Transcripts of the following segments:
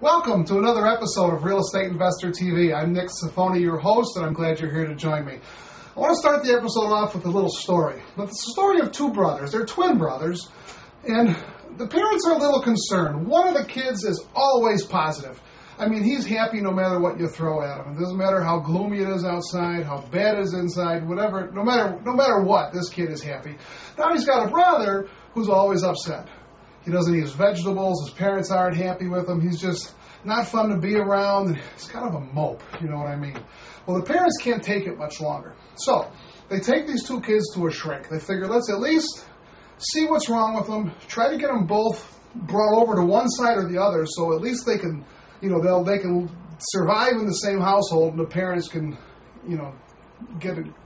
Welcome to another episode of Real Estate Investor TV. I'm Nick Sifoni, your host, and I'm glad you're here to join me. I want to start the episode off with a little story. But it's a story of two brothers. They're twin brothers, and the parents are a little concerned. One of the kids is always positive. I mean, he's happy no matter what you throw at him. It doesn't matter how gloomy it is outside, how bad it is inside, whatever. No matter what, this kid is happy. Now he's got a brother who's always upset. He doesn't eat his vegetables. His parents aren't happy with him. He's just not fun to be around. He's kind of a mope, you know what I mean? Well, the parents can't take it much longer. So they take these two kids to a shrink. They figure, let's at least see what's wrong with them, try to get them both brought over to one side or the other so at least they can, they can survive in the same household and the parents can,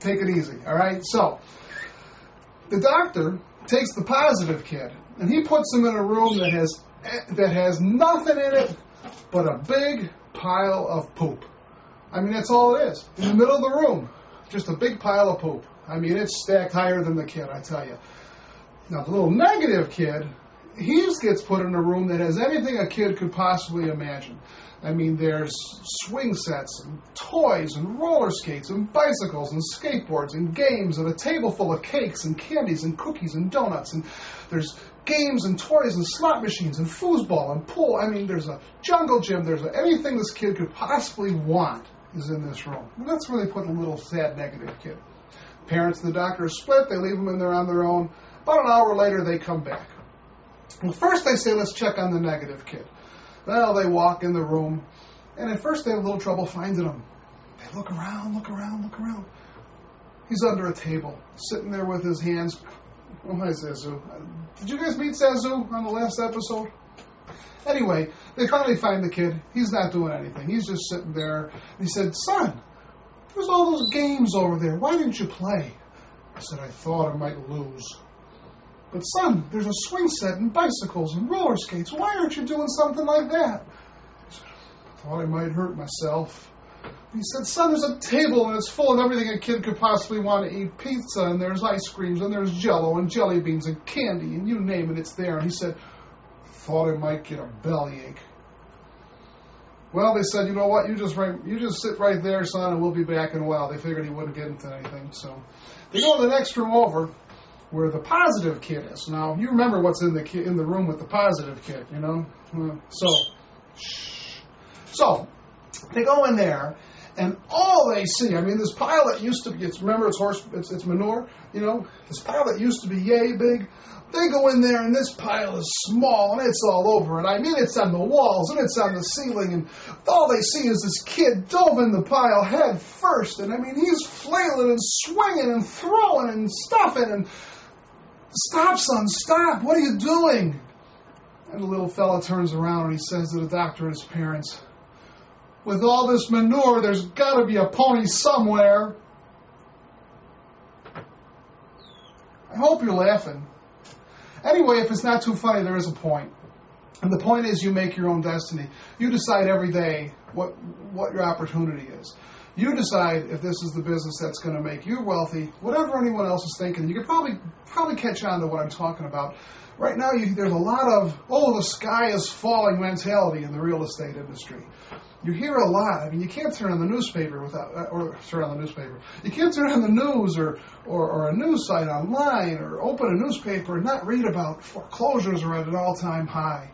take it easy, all right? So the doctor takes the positive kid and he puts him in a room that has nothing in it but a big pile of poop. I mean, that's all it is. In the middle of the room, just a big pile of poop. I mean, it's stacked higher than the kid, I tell you. Now, the little negative kid, he just gets put in a room that has anything a kid could possibly imagine. I mean, there's swing sets and toys and roller skates and bicycles and skateboards and games and a table full of cakes and candies and cookies and donuts. And there's games and toys and slot machines and foosball and pool. I mean, there's a jungle gym. Anything this kid could possibly want is in this room. And that's where they put the little sad negative kid. Parents and the doctor are split. They leave them in there on their own. About an hour later, they come back. Well, first they say, let's check on the negative kid. Well, they walk in the room, and at first they have a little trouble finding him. They look around. He's under a table, sitting there with his hands. Oh, hi, Zazu. Did you guys meet Zazu on the last episode? Anyway, they finally find the kid. He's not doing anything. He's just sitting there. And he said, son, there's all those games over there. Why didn't you play? I said, I thought I might lose. But son, there's a swing set and bicycles and roller skates. Why aren't you doing something like that? I said, I thought I might hurt myself. He said, son, there's a table and it's full of everything a kid could possibly want to eat. Pizza and there's ice creams and there's Jell-O and jelly beans and candy and you name it, it's there. And he said, I thought I might get a bellyache. Well, they said, you know what, you just sit right there, son, and we'll be back in a while. They figured he wouldn't get into anything. So they go to the next room over, where the positive kid is. Now, you remember what's in the room with the positive kid, you know? So, they go in there, and all they see, I mean, this pile that used to be, it's manure, you know? This pile that used to be yay big, they go in there, and this pile is small, and it's all over it. I mean, it's on the walls, and it's on the ceiling, and all they see is this kid dove in the pile head first, and I mean, he's flailing and swinging and throwing and stuffing, and stop, son, stop. What are you doing? And the little fella turns around and he says to the doctor and his parents, with all this manure, there's got to be a pony somewhere. I hope you're laughing. Anyway, if it's not too funny, there is a point. And the point is you make your own destiny. You decide every day what your opportunity is. You decide if this is the business that's going to make you wealthy, whatever anyone else is thinking. You could probably catch on to what I'm talking about. Right now, there's a lot of, the sky is falling mentality in the real estate industry. You hear a lot. I mean, you can't turn on the newspaper You can't turn on the news or a news site online or open a newspaper and not read about foreclosures are at an all-time high.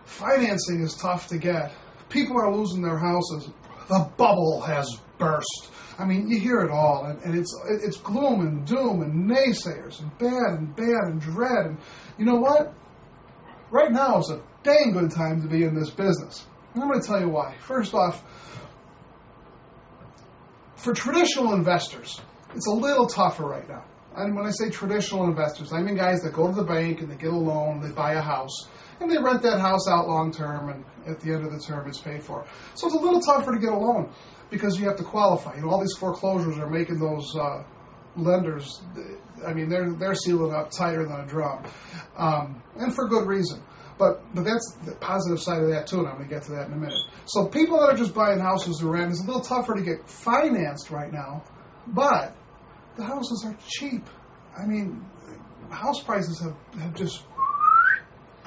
Financing is tough to get. People are losing their houses. The bubble has burst. I mean, you hear it all, and it's gloom and doom and naysayers and bad and dread. And you know what? Right now is a dang good time to be in this business. And I'm going to tell you why. First off, for traditional investors, it's a little tougher right now. And when I say traditional investors, I mean guys that go to the bank and they get a loan, they buy a house, and they rent that house out long term, and at the end of the term it's paid for. So it's a little tougher to get a loan because you have to qualify. All these foreclosures are making those lenders, I mean, they're sealing up tighter than a drum, and for good reason. But that's the positive side of that too, and I'm going to get to that in a minute. So people that are just buying houses to rent, it's a little tougher to get financed right now, but the houses are cheap. I mean, house prices have just,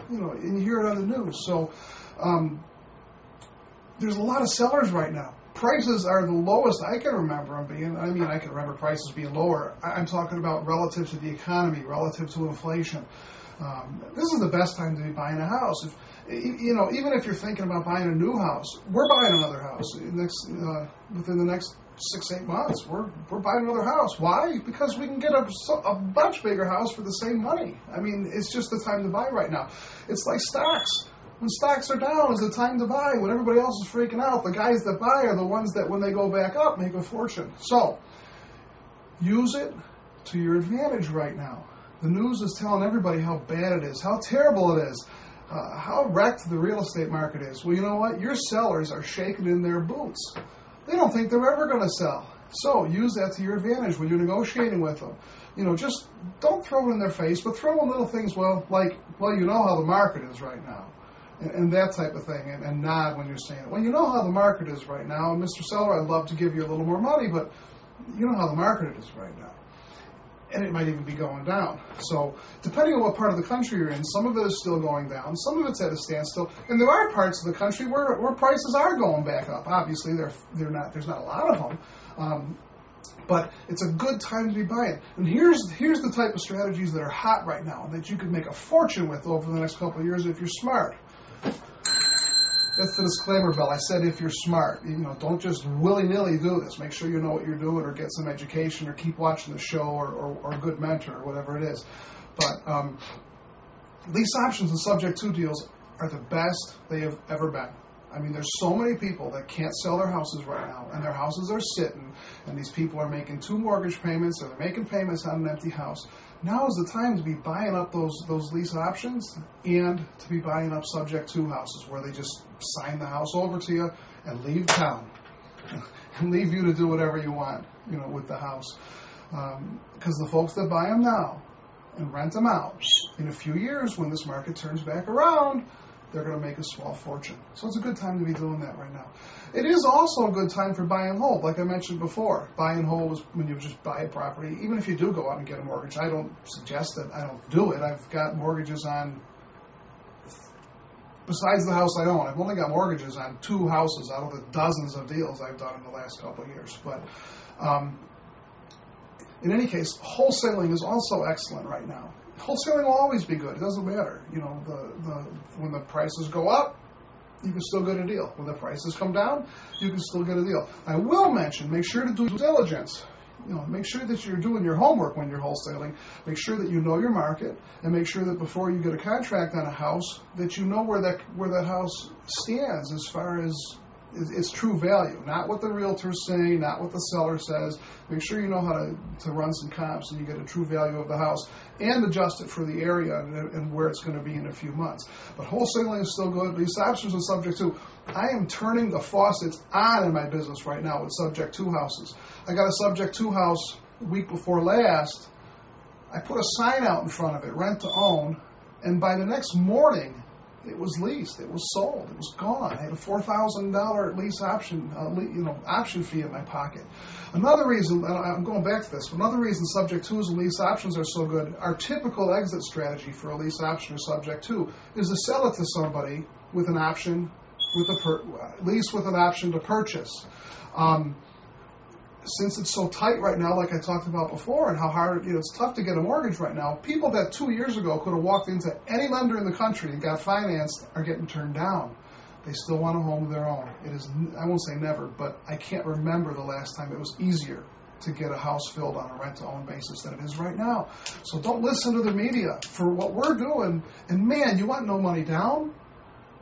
and you hear it on the news. So there's a lot of sellers right now. Prices are the lowest I can remember them being. I mean, I can remember prices being lower. I'm talking about relative to the economy, relative to inflation. This is the best time to be buying a house. Even if you're thinking about buying a new house, we're buying another house within the next 6-8 months. We're buying another house. Why? Because we can get a much bigger house for the same money. I mean, it's just the time to buy right now. It's like stocks. When stocks are down, is the time to buy. When everybody else is freaking out, the guys that buy are the ones that, when they go back up, make a fortune. So, use it to your advantage right now. The news is telling everybody how bad it is, how terrible it is, how wrecked the real estate market is. Well, you know what? Your sellers are shaking in their boots. They don't think they're ever going to sell. So, use that to your advantage when you're negotiating with them. Just don't throw it in their face, but throw in little things, you know how the market is right now. And that type of thing, and nod when you're saying it. Well, you know how the market is right now, and Mr. Seller, I'd love to give you a little more money, but you know how the market is right now. And it might even be going down. So, depending on what part of the country you're in, some of it is still going down, some of it's at a standstill, and there are parts of the country where prices are going back up. Obviously, they're not. There's not a lot of them. But it's a good time to be buying. And here's the type of strategies that are hot right now that you could make a fortune with over the next couple of years if you're smart. That's the disclaimer bell. I said if you're smart. Don't just willy-nilly do this. Make sure you know what you're doing, or get some education, or keep watching the show, or a good mentor, or whatever it is. But lease options and subject to deals are the best they have ever been. I mean, there's so many people that can't sell their houses right now, and their houses are sitting, and these people are making 2 mortgage payments, or they're making payments on an empty house. Now is the time to be buying up those lease options, and to be buying up subject to houses, where they just sign the house over to you and leave town, and leave you to do whatever you want, with the house. Because the folks that buy them now and rent them out, in a few years, when this market turns back around, they're going to make a small fortune. So it's a good time to be doing that right now. It is also a good time for buy and hold, like I mentioned before. Buy and hold is when you just buy a property. Even if you do go out and get a mortgage, I don't suggest it. I don't do it. I've got mortgages on, besides the house I own, I've only got mortgages on 2 houses out of the dozens of deals I've done in the last couple of years. But in any case, wholesaling is also excellent right now. Wholesaling will always be good. It doesn't matter. When the prices go up, you can still get a deal. When the prices come down, you can still get a deal. I will mention, make sure to do due diligence. Make sure that you're doing your homework when you're wholesaling. Make sure that you know your market, and make sure that before you get a contract on a house, that you know where that house stands as far as its true value, not what the realtors say, not what the seller says. Make sure you know how to run some comps, and you get a true value of the house, and adjust it for the area and where it's going to be in a few months. But wholesaling is still good. These options are subject to. I am turning the faucets on in my business right now with subject to houses. I got a subject to house the week before last. I put a sign out in front of it, rent to own, and by the next morning, it was leased. It was sold. It was gone. I had a $4,000 lease option, option fee in my pocket. Another reason, and I'm going back to this, another reason subject twos and lease options are so good, our typical exit strategy for a lease option or subject to is to sell it to somebody with an option, lease with an option to purchase. Since it's so tight right now, like I talked about before, and how hard, it's tough to get a mortgage right now, people that 2 years ago could have walked into any lender in the country and got financed are getting turned down. They still want a home of their own. It is, I won't say never, but I can't remember the last time it was easier to get a house filled on a rent-to-own basis than it is right now. So don't listen to the media for what we're doing. And man, you want no money down?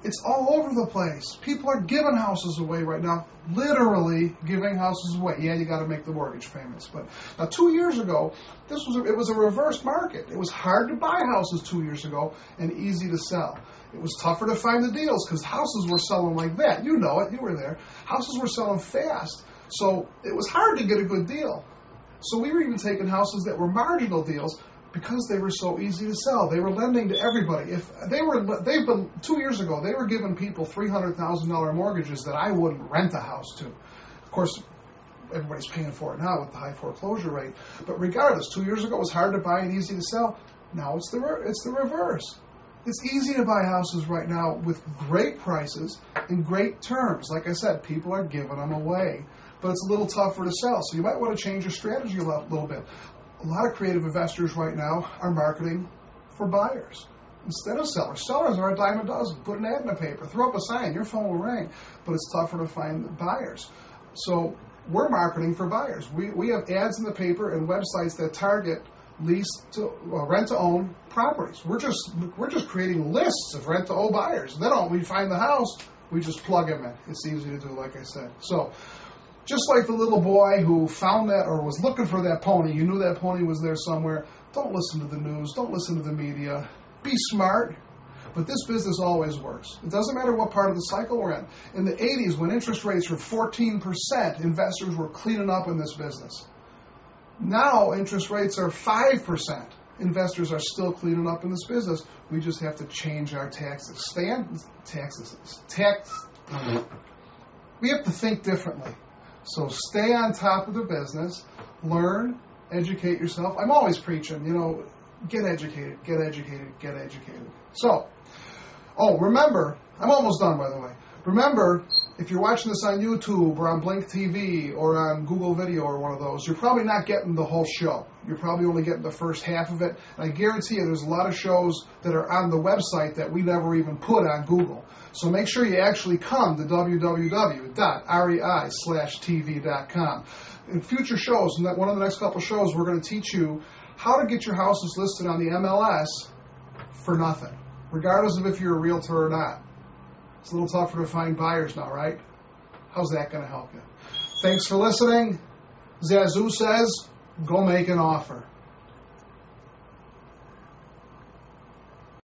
It's all over the place. People are giving houses away right now, literally giving houses away. Yeah, you got to make the mortgage payments. But now, 2 years ago, it was a reverse market. It was hard to buy houses 2 years ago and easy to sell. It was tougher to find the deals because houses were selling like that. You know it. You were there. Houses were selling fast. So it was hard to get a good deal. So we were even taking houses that were marginal deals because they were so easy to sell. They were lending to everybody. If they've been 2 years ago, they were giving people $300,000 mortgages that I wouldn't rent a house to. Of course, everybody's paying for it now with the high foreclosure rate. But regardless, 2 years ago it was hard to buy and easy to sell. Now it's the reverse. It's easy to buy houses right now with great prices and great terms. Like I said, people are giving them away. But it's a little tougher to sell. So you might want to change your strategy a little bit. A lot of creative investors right now are marketing for buyers instead of sellers. Sellers are a dime a dozen. Put an ad in the paper, throw up a sign, your phone will ring. But it's tougher to find buyers. So we're marketing for buyers. We have ads in the paper and websites that target rent-to-own properties. We're just creating lists of rent-to-own buyers. Then when we find the house, we just plug them in. It's easy to do, like I said. So just like the little boy who found that or was looking for that pony, you knew that pony was there somewhere. Don't listen to the news. Don't listen to the media. Be smart. But this business always works. It doesn't matter what part of the cycle we're in. In the 80s, when interest rates were 14%, investors were cleaning up in this business. Now interest rates are 5%. Investors are still cleaning up in this business. We just have to change our taxes. We have to think differently. So stay on top of the business, learn, educate yourself. I'm always preaching, get educated, get educated, get educated. So, remember, I'm almost done, by the way. Remember, if you're watching this on YouTube or on Blink TV or on Google Video or one of those, you're probably not getting the whole show. You're probably only getting the first half of it. And I guarantee you there's a lot of shows that are on the website that we never even put on Google. So make sure you actually come to www.rei/tv.com. In future shows, one of the next couple shows, we're going to teach you how to get your houses listed on the MLS for nothing, regardless of if you're a realtor or not. It's a little tougher to find buyers now, right? How's that going to help you? Thanks for listening. Zazu says, go make an offer.